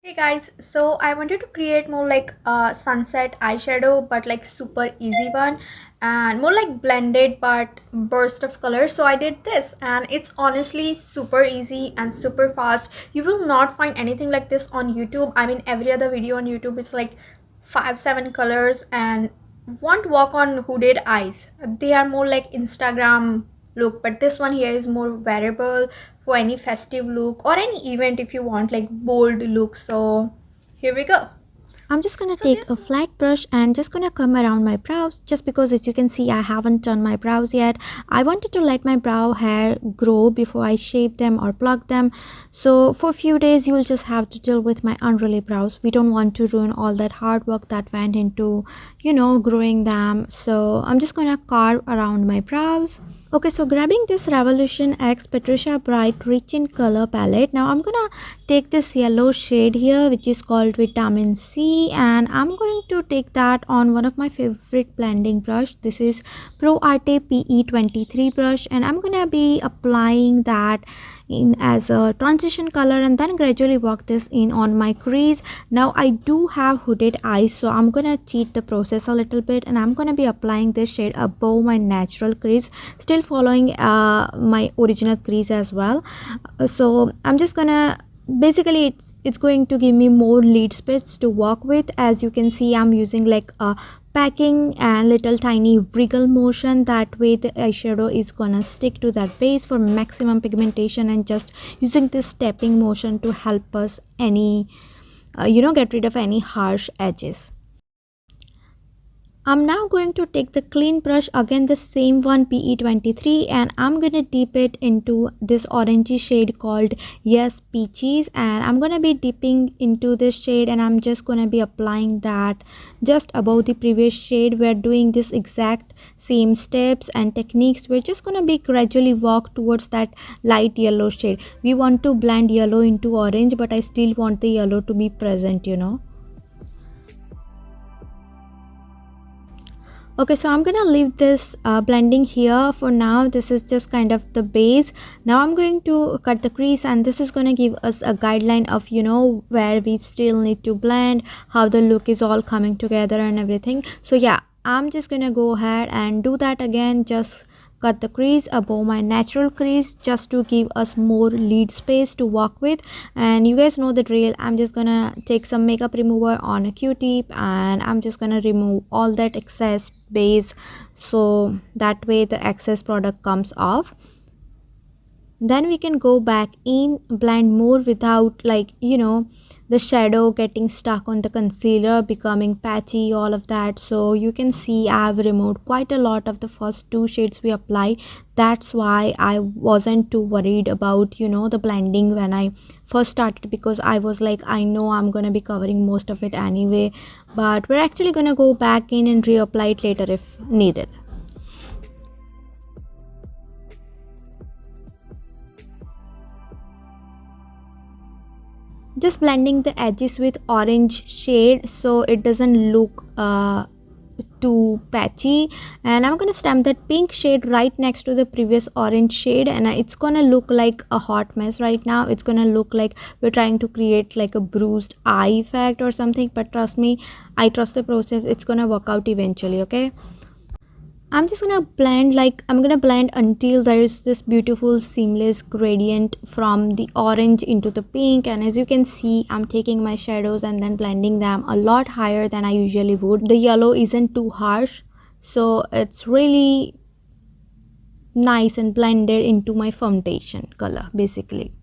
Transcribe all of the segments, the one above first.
Hey guys, so I wanted to create more like a sunset eyeshadow but like super easy one and more like blended but burst of color. So I did this and it's honestly super easy and super fast. You will not find anything like this on YouTube. I mean every other video on YouTube is like 5-7 colors and won't work on hooded eyes. They are more like Instagram look, but this one here is more wearable for any festive look or any event if you want like bold look. So here we go. I'm just gonna take a flat brush and just gonna come around my brows, just because as you can see I haven't done my brows yet. I wanted to let my brow hair grow before I shape them or pluck them. So for a few days you'll just have to deal with my unruly brows. We don't want to ruin all that hard work that went into, growing them. So I'm just gonna carve around my brows. Okay, so grabbing this Revolution X Patricia Bright Rich in color palette. Now I'm gonna take this yellow shade here which is called Vitamin C, and I'm going to take that on one of my favorite blending brush. This is Pro Arte PE23 brush, and I'm gonna be applying that in as a transition color and then gradually work this in on my crease. Now I do have hooded eyes, so I'm gonna cheat the process a little bit and I'm gonna be applying this shade above my natural crease, still following my original crease as well. So I'm just gonna basically it's going to give me more lid space to work with. As you can see, I'm using like a packing and little tiny wriggle motion. That way the eyeshadow is gonna stick to that base for maximum pigmentation, and just using this stepping motion to help us any get rid of any harsh edges. I'm now going to take the clean brush, again the same one PE23, and I'm going to dip it into this orangey shade called Yes Peaches, and I'm going to be dipping into this shade and I'm just going to be applying that just above the previous shade. We're doing this exact same steps and techniques. We're just going to be gradually walk towards that light yellow shade. We want to blend yellow into orange, but I still want the yellow to be present. Okay, so I'm gonna leave this blending here for now. This is just kind of the base. Now I'm going to cut the crease, and this is gonna give us a guideline of where we still need to blend, how the look is all coming together and everything. So yeah, I'm just gonna go ahead and do that again. Just cut the crease above my natural crease just to give us more lid space to work with. And you guys know the drill. I'm just gonna take some makeup remover on a q-tip and I'm just gonna remove all that excess base, so that way the excess product comes off. Then we can go back in, blend more without the shadow getting stuck on the concealer, becoming patchy, all of that. So you can see I've removed quite a lot of the first two shades we applied. That's why I wasn't too worried about the blending when I first started, because I was like, I know I'm gonna be covering most of it anyway, but we're actually gonna go back in and reapply it later if needed. Just blending the edges with orange shade so it doesn't look too patchy. And I'm gonna stamp that pink shade right next to the previous orange shade, and it's gonna look like a hot mess right now. It's gonna look like we're trying to create like a bruised eye effect or something, but trust me, I trust the process. It's gonna work out eventually. Okay, I'm just gonna blend, I'm gonna blend until there is this beautiful seamless gradient from the orange into the pink. And as you can see, I'm taking my shadows and then blending them a lot higher than I usually would. The yellow isn't too harsh, so it's really nice and blended into my foundation color basically.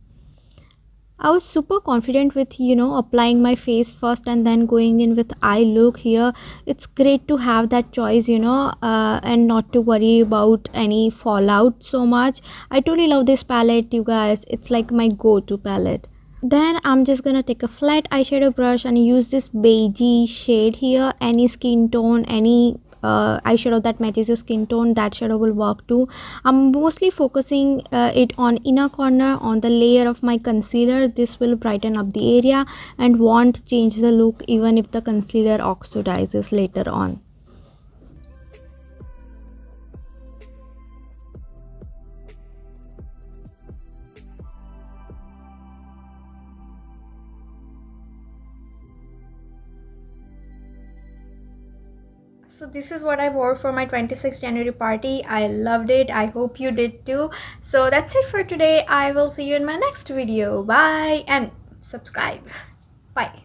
I was super confident with applying my face first and then going in with eye look here. It's great to have that choice, and not to worry about any fallout so much. I totally love this palette, you guys. It's like my go-to palette. Then I'm just gonna take a flat eyeshadow brush and use this beigey shade here. Any skin tone, any eyeshadow that matches your skin tone, that shadow will work too. I'm mostly focusing it on inner corner on the layer of my concealer. This will brighten up the area and won't change the look even if the concealer oxidizes later on. So this is what I wore for my 26th January party. I loved it. I hope you did too. So that's it for today. I will see you in my next video. Bye and subscribe. Bye.